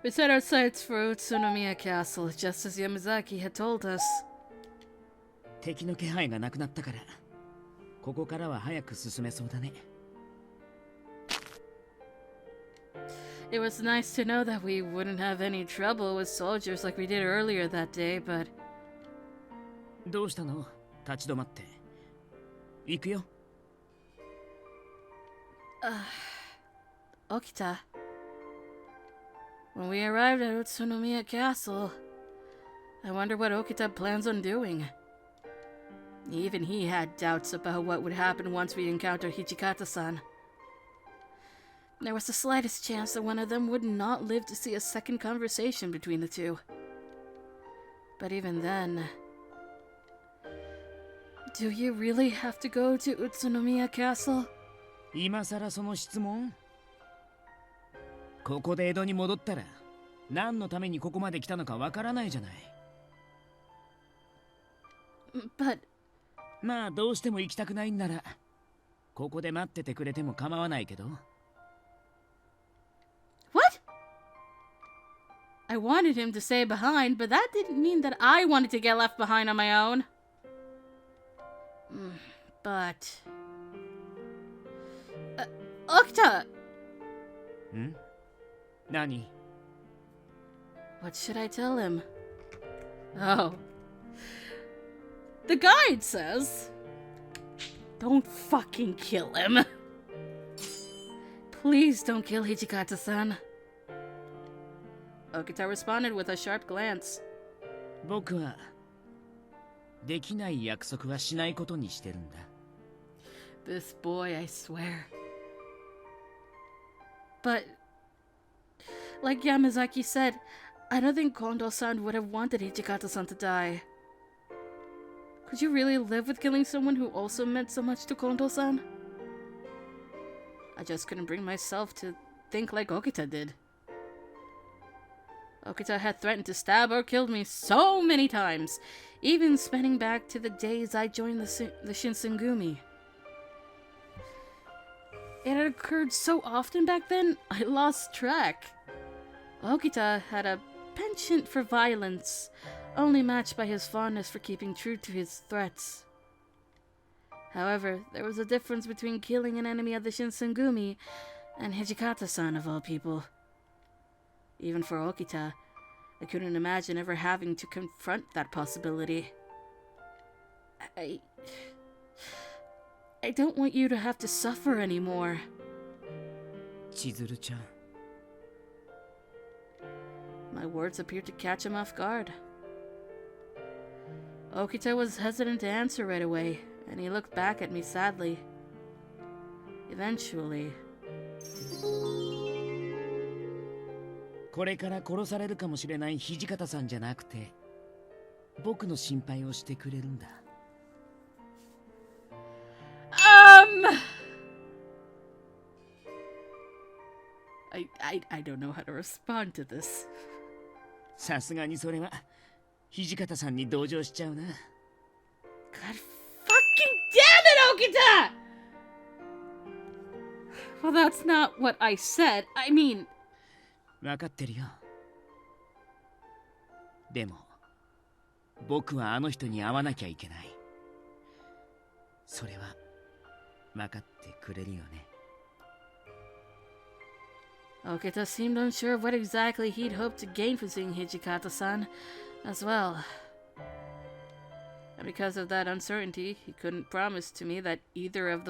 We set our sights for Utsunomiya Castle, just as Yamazaki had told us. 敵の気配がなくなったから、ここからは早く進めそうだね。It was nice to know that we wouldn't have any trouble with soldiers like we did earlier that day, but... どうしたの？立ち止まって。行くよ。Okita. When we arrived at Utsunomiya Castle, I wonder what Okita plans on doing. Even he had doubts about what would happen once we encountered Hijikata-san. There was the slightest chance that one of them would not live to see a second conversation between the two. But even then... Do you really have to go to Utsunomiya Castle? 今さらその質問？ここで江戸に戻ったら何のためにここまで来たのかわからないじゃない。But... まあどうしても行きたくないんならここで待っててくれても構わないけど。What? I wanted him to stay behind, but that didn't mean that I wanted to get left behind on my own. But... Okita! ん？何？ What should I tell him? Oh. The guide says... Don't fucking kill him. Please don't kill Hijikata-san. Okita responded with a sharp glance. 僕はできない約束はしないことにしてるんだ。This boy, I swear. But, like Yamazaki said, I don't think Kondo-san would have wanted Hijikata-san to die. Could you really live with killing someone who also meant so much to Kondo-san? I just couldn't bring myself to think like Okita did. Okita had threatened to stab or kill me so many times, even spanning back to the days I joined the Shinsengumi. It had occurred so often back then, I lost track. Okita had a penchant for violence, only matched by his fondness for keeping true to his threats. However, there was a difference between killing an enemy of the Shinsengumi and Hijikata-san of all people. Even for Okita, I couldn't imagine ever having to confront that possibility. I don't want you to have to suffer anymore. Chizuru-chan. My words appeared to catch him off guard. Okita was hesitant to answer right away, and he looked back at me sadly. Eventually... これから殺されるかもしれない土方さんじゃなくて、僕の心配をしてくれるんだ。I don't know how to respond to this. さすがにそれは土方さんに同情しちゃうな。God fucking damn it, Okita! Well, that's not what I said. I mean... わかってるよ。でも、僕はあの人に会わなきゃいけない。それはわかってくれるよね。Okita seemed unsure of what exactly he'd hoped to gain from seeing Hijikata-san as well. And because of that uncertainty, he couldn't promise to me that either of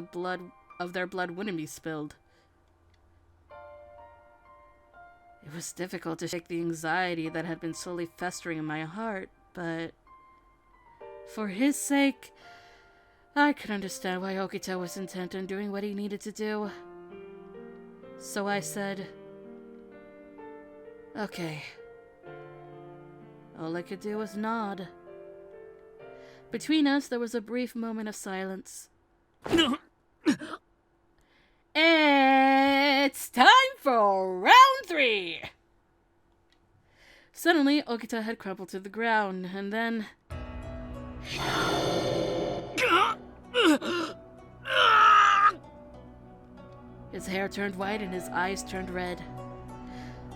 their blood wouldn't be spilled. It was difficult to shake the anxiety that had been slowly festering in my heart, but for his sake, I could understand why Okita was intent on doing what he needed to do. So I said, okay. All I could do was nod. Between us, there was a brief moment of silence. It's time for round 3! Suddenly, Okita had crumpled to the ground, and then... His hair turned white and his eyes turned red.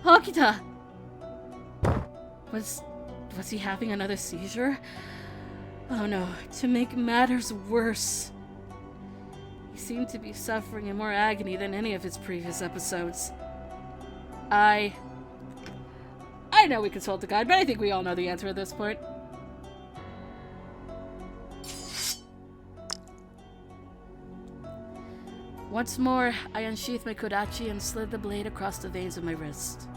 Okita! Was he having another seizure? Oh no, to make matters worse, he seemed to be suffering in more agony than any of his previous episodes. I know we consult the guide, but I think we all know the answer at this point. Once more, I unsheathed my kodachi and slid the blade across the veins of my wrist.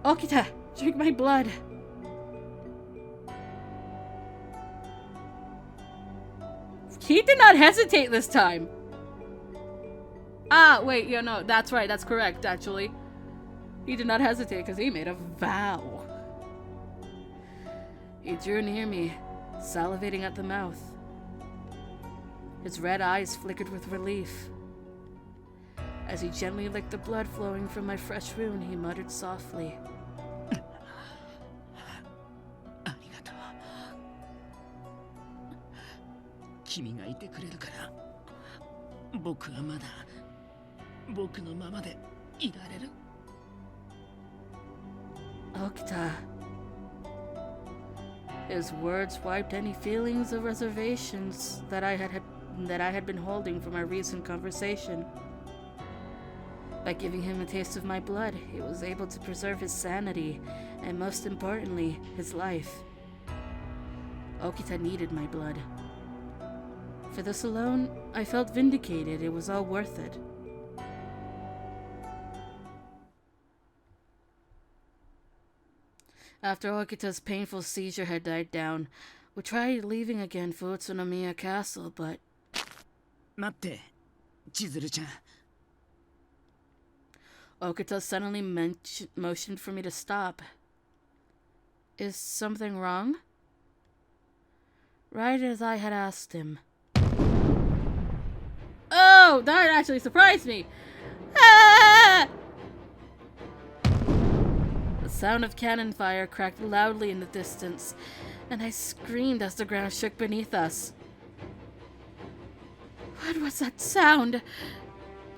Okita, drink my blood. He did not hesitate this time. Ah, wait, yeah, no, that's right, that's correct, actually. He did not hesitate because he made a vow. He drew near me, salivating at the mouth. His red eyes flickered with relief. As he gently licked the blood flowing from my fresh wound, he muttered softly. Arigato. 君がいてくれるから、僕はまだ僕のままでいられる。Okita. His words wiped any feelings of reservations that I had been holding from our recent conversation. By giving him a taste of my blood, he was able to preserve his sanity, and most importantly, his life. Okita needed my blood. For this alone, I felt vindicated. It was all worth it. After Okita's painful seizure had died down, we tried leaving again for Utsunomiya Castle, but... 待って、千鶴ちゃん。Okita suddenly motioned for me to stop. Is something wrong? Right as I had asked him. Oh, that actually surprised me! Ah! The sound of cannon fire cracked loudly in the distance, and I screamed as the ground shook beneath us. What was that sound?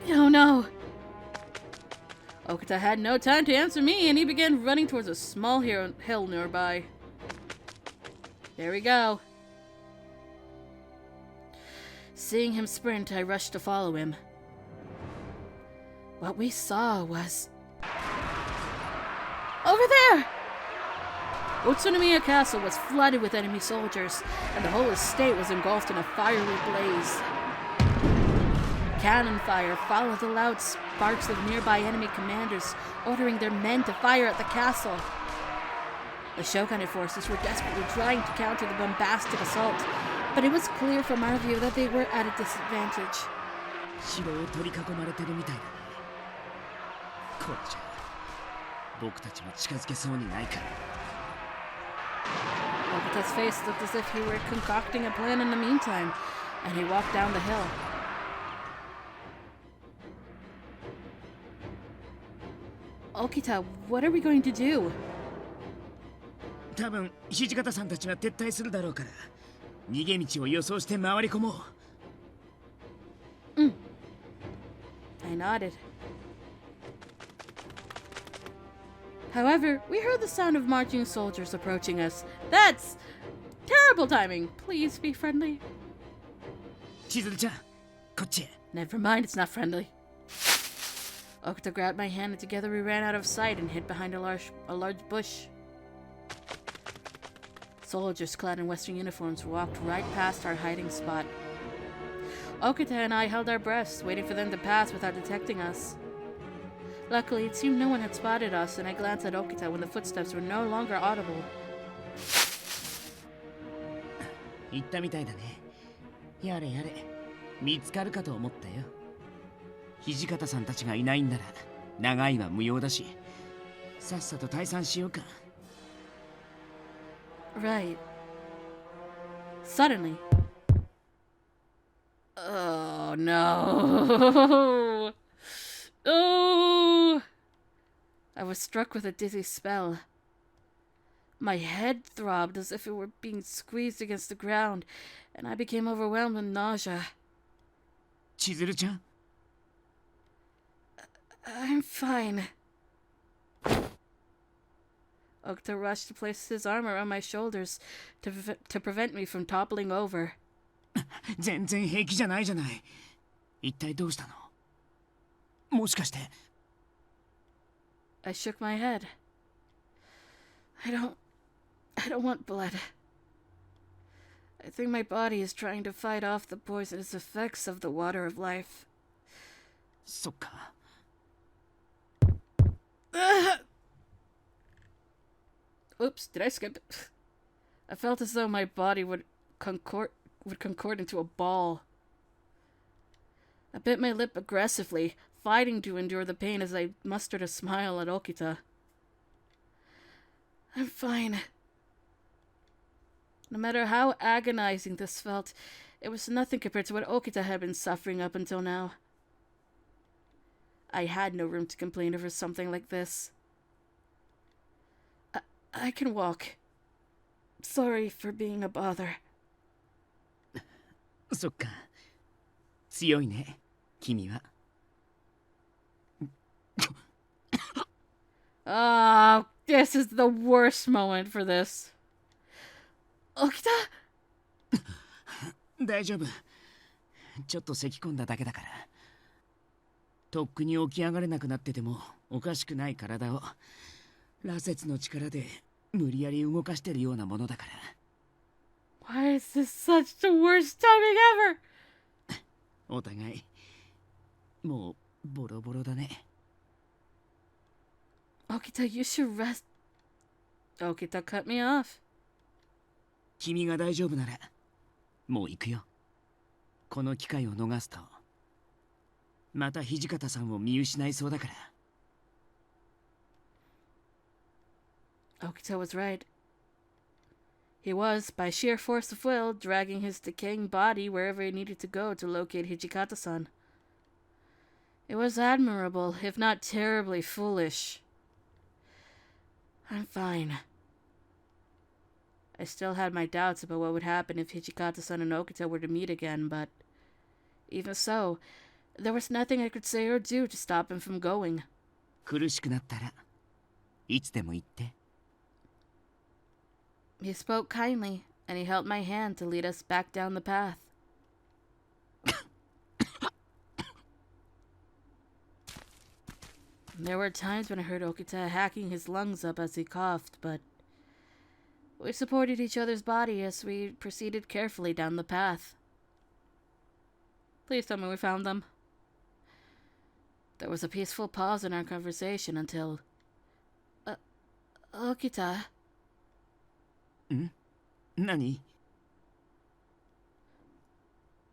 Oh no! Okita had no time to answer me, and he began running towards a small hill nearby. There we go. Seeing him sprint, I rushed to follow him. What we saw was... over there! Utsunomiya Castle was flooded with enemy soldiers, and the whole estate was engulfed in a fiery blaze. Cannon fire followed the loud sparks of nearby enemy commanders, ordering their men to fire at the castle. The shogunate forces were desperately trying to counter the bombastic assault, but it was clear from our view that they were at a disadvantage. 城を取り囲まれてるみたいだね。これじゃ僕たちも近づけそうにないから。Okita's face looked as if he were concocting a plan in the meantime, and he walked down the hill. Okita, what are we going to do? 多分土方さんたちが撤退するだろうから、逃げ道を予想して回り込もう。I nodded. However, we heard the sound of marching soldiers approaching us. That's terrible timing. Please be friendly. 千鶴ちゃん、こっちへ。 Never mind, it's not friendly. Okita grabbed my hand and together we ran out of sight and hid behind a large bush. Soldiers clad in Western uniforms walked right past our hiding spot. Okita and I held our breaths, waiting for them to pass without detecting us. Luckily, it seemed no one had spotted us, and I glanced at Okita when the footsteps were no longer audible. 行ったみたいだね。やれやれ、見つかるかと思ったよ。土方さんたちがいないんなら、長いは無用だし、さっさと退散しようか。Right. Suddenly. Oh no. Oh. I was struck with a dizzy spell. My head throbbed as if it were being squeezed against the ground, and I became overwhelmed with nausea. 千鶴ちゃん I'm fine. Okita rushed to place his arm around my shoulders to prevent me from toppling over. 全然平気じゃないじゃない。一体どうしたの？もしかして。I shook my head. I don't want blood. I think my body is trying to fight off the poisonous effects of the water of life. そっか。Oops, did I skip it? I felt as though my body would concord into a ball. I bit my lip aggressively, fighting to endure the pain as I mustered a smile at Okita. I'm fine. No matter how agonizing this felt, it was nothing compared to what Okita had been suffering up until now. I had no room to complain over something like this. I can walk. Sorry for being a bother. そっか。強いね、君は。Ah, this is the worst moment for this. Okita? 大丈夫。ちょっと咳込んだだけだから。とっくに起き上がれなくなっててもおかしくない体を羅刹の力で無理やり動かしてるようなものだから。Why is this such the worst timing ever? お互いもうボロボロだね。Okita, you should rest. Okita cut me off. 君が大丈夫ならもう行くよ。この機会を逃すとまた土方さんを見失いそうだから。Okita was right. He was, by sheer force of will, dragging his decaying body wherever he needed to go to locate Hijikata-san. It was admirable, if not terribly foolish. I'm fine. I still had my doubts about what would happen if Hijikata-san and Okita were to meet again, but even so, there was nothing I could say or do to stop him from going. 苦しくなったらいつでも言って。He spoke kindly, and he held my hand to lead us back down the path. There were times when I heard Okita hacking his lungs up as he coughed, but we supported each other's body as we proceeded carefully down the path. Please tell me we found them. There was a peaceful pause in our conversation until... Okita... ん？何？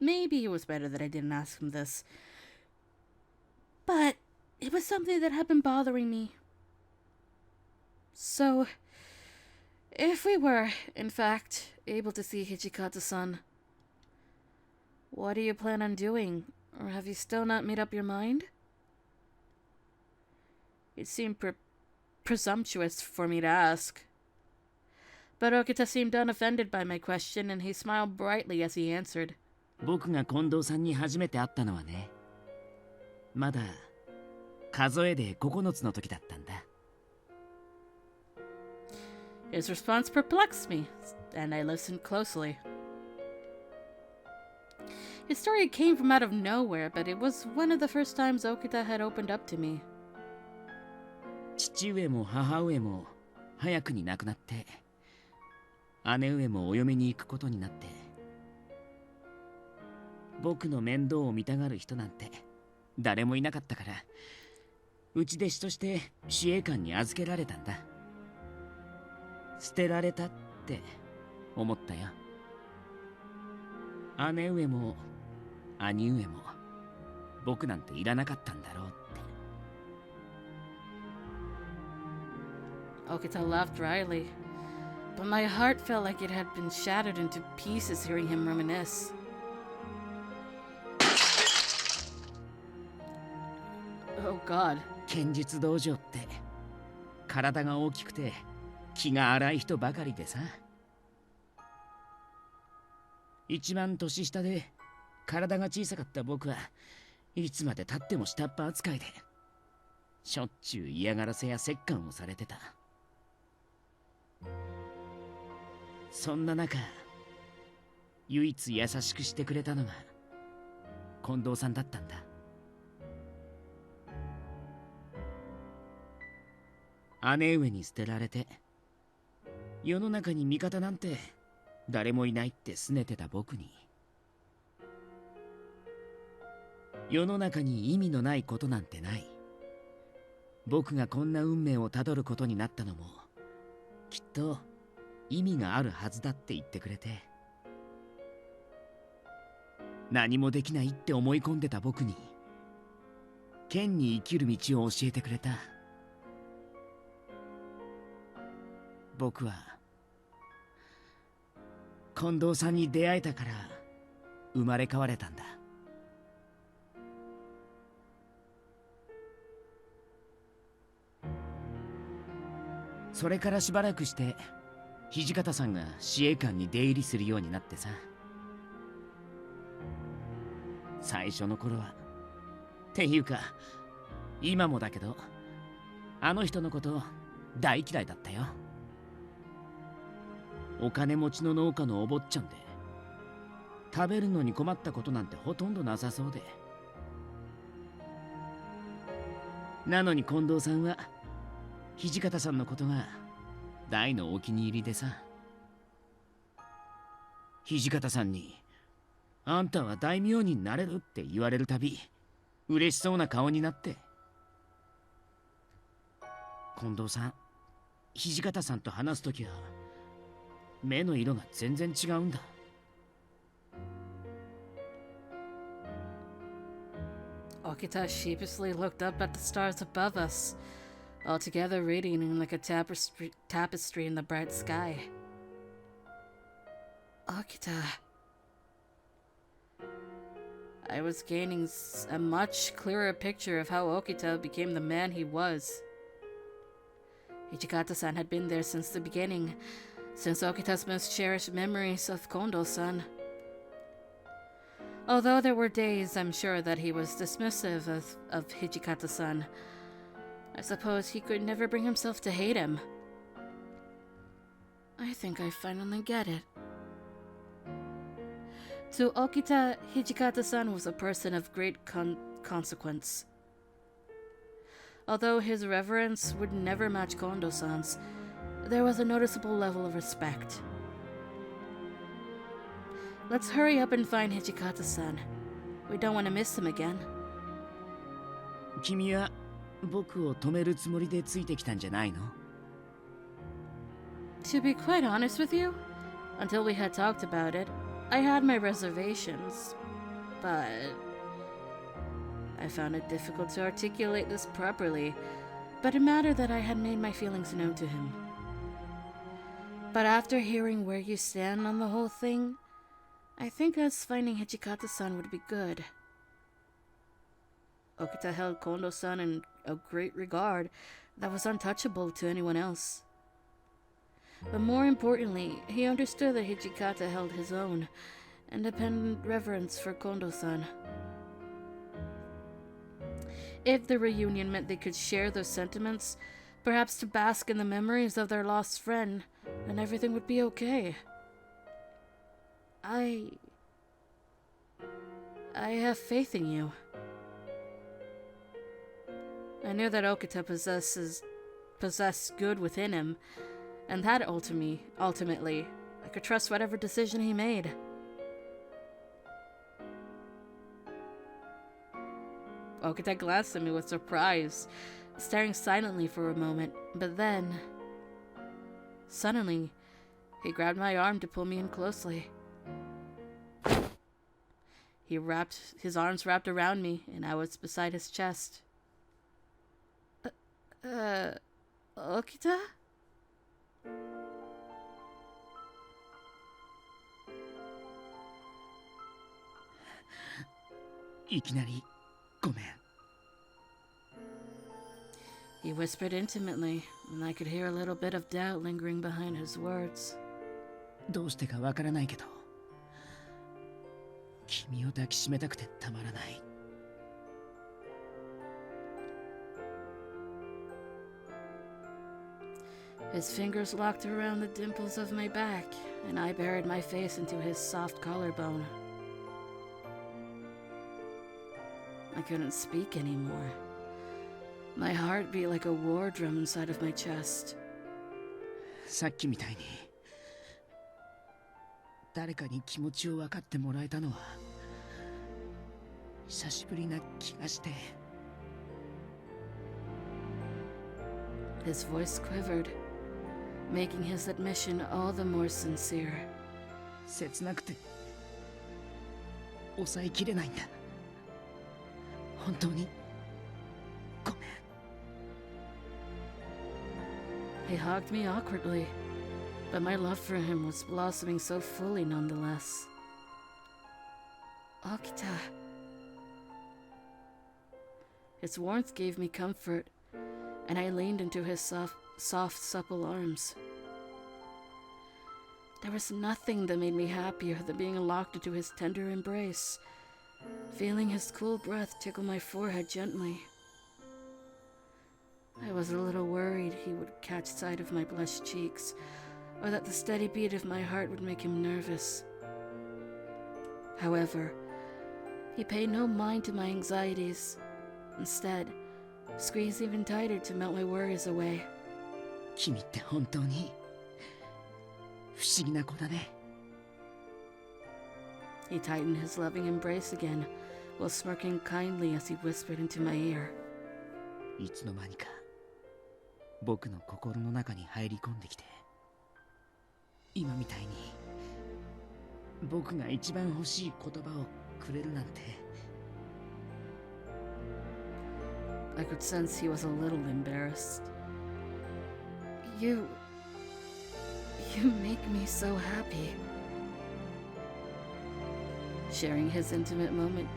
Maybe it was better that I didn't ask him this. But it was something that had been bothering me. So, if we were, in fact, able to see Hijikata-san, what do you plan on doing? Or have you still not made up your mind? It seemed presumptuous for me to ask. But Okita seemed unoffended by my question, and he smiled brightly as he answered. 僕が近藤さんに初めて会ったのはね、まだ数えで9つの時だったんだ。His response perplexed me, and I listened closely. His story came from out of nowhere, but it was one of the first times Okita had opened up to me. 父上も母上も早くに亡くなって、姉上もお嫁に行くことになって、僕の面倒を見たがる人なんて誰もいなかったから、内弟子として司令官に預けられたんだ。捨てられたって思ったよ。姉上も兄上も僕なんていらなかったんだろうって。Okita laughed dryly, but my heart felt like it had been shattered into pieces hearing him reminisce. Oh God. 剣術道場って体が大きくて気が荒い人ばかりでさ。一番年下で体が小さかった僕はいつまで経っても下っ端扱いでしょっちゅう嫌がらせや折檻をされてた。そんな中唯一優しくしてくれたのが近藤さんだったんだ。姉上に捨てられて世の中に味方なんて誰もいないって拗ねてた僕に、世の中に意味のないことなんてない、僕がこんな運命をたどることになったのもきっと意味があるはずだって言ってくれて、何もできないって思い込んでた僕に剣に生きる道を教えてくれた。僕は近藤さんに出会えたから生まれ変われたんだ。それからしばらくして土方さんが司令官に出入りするようになってさ、最初の頃はっていうか今もだけどあの人のこと大嫌いだったよ。お金持ちの農家のお坊ちゃんで食べるのに困ったことなんてほとんどなさそうで、なのに近藤さんは土方さんのことが大のお気に入りでさ、土方さんにあんたは大名になれるって言われるたび嬉しそうな顔になって、近藤さん土方さんと話すときは目の色が全然違うんだ。Okita sheepishly looked up at the stars above us, altogether radiating like a tapestry in the bright sky. Okita. I was gaining a much clearer picture of how Okita became the man he was. Hijikata-san had been there since the beginning, since Okita's most cherished memories of Kondo-san. Although there were days, I'm sure, that he was dismissive of Hijikata-san, I suppose he could never bring himself to hate him. I think I finally get it. To Okita, Hijikata-san was a person of great consequence. Although his reverence would never match Kondo-san's, there was a noticeable level of respect. Let's hurry up and find Hijikata-san. We don't want to miss him again. 君は僕を止めるつもりでついてきたんじゃないの? To be quite honest with you, until we had talked about it, I had my reservations, but I found it difficult to articulate this properly, but it mattered that I had made my feelings known to him. But after hearing where you stand on the whole thing, I think us finding Hijikata-san would be good. Okita held Kondo-san in a great regard that was untouchable to anyone else. But more importantly, he understood that Hijikata held his own independent reverence for Kondo-san. If the reunion meant they could share those sentiments, perhaps to bask in the memories of their lost friend, then everything would be okay. I have faith in you. I knew that Okita possessed good within him, and that ultimately, I could trust whatever decision he made. Okita glanced at me with surprise, staring silently for a moment, but then, suddenly, he grabbed my arm to pull me in closely. His arms wrapped around me, and I was beside his chest. Okita? He whispered intimately, and I could hear a little bit of doubt lingering behind his words. どうしてかわからないけど、君を抱きしめたくてたまらない。His fingers locked around the dimples of my back, and I buried my face into his soft collarbone. I couldn't speak anymore. My heart beat like a war drum inside of my chest. さっきみたいに誰かに気持ちを分かってもらえたのは久しぶりな気がして。 His voice quivered, making his admission all the more sincere. 切なくて抑えきれないんだ。本当にごめん。 He hugged me awkwardly, but my love for him was blossoming so fully nonetheless. Okita. Its warmth gave me comfort, and I leaned into his soft, supple arms. There was nothing that made me happier than being locked into his tender embrace, feeling his cool breath tickle my forehead gently. I was a little worried he would catch sight of my blushed cheeks, or that the steady beat of my heart would make him nervous. However, he paid no mind to my anxieties. Instead, squeezed even tighter to melt my worries away. 君って本当に不思議な子だね。 He tightened his loving embrace again, while smirking kindly as he whispered into my ear. いつの間にか僕の心の中に入り込んできて、今みたいに僕が一番欲しい言葉をくれるなんて。 I could sense he was a little embarrassed. You make me so happy. Sharing this intimate moment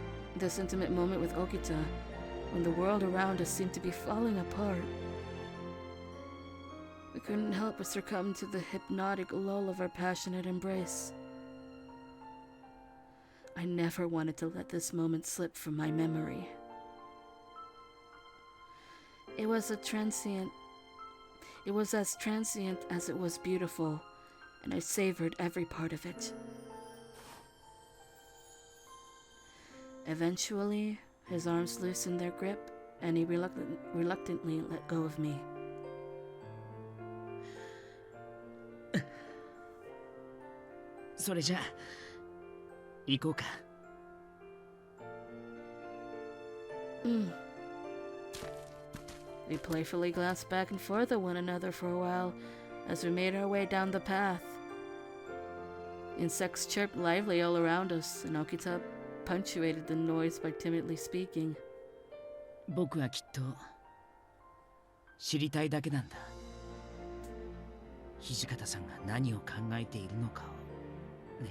with Okita, when the world around us seemed to be falling apart. We couldn't help but succumb to the hypnotic lull of our passionate embrace. I never wanted to let this moment slip from my memory. It was as transient as it was beautiful, and I savored every part of it. Eventually, his arms loosened their grip, and he reluctantly let go of me. それじゃあ行こうか。We playfully glanced back and forth at one another for a while as we made our way down the path. Insects chirped lively all around us, and Okita punctuated the noise by timidly speaking. 僕はきっと知りたいだけなんだ。土方さんが何を考えているのかをね。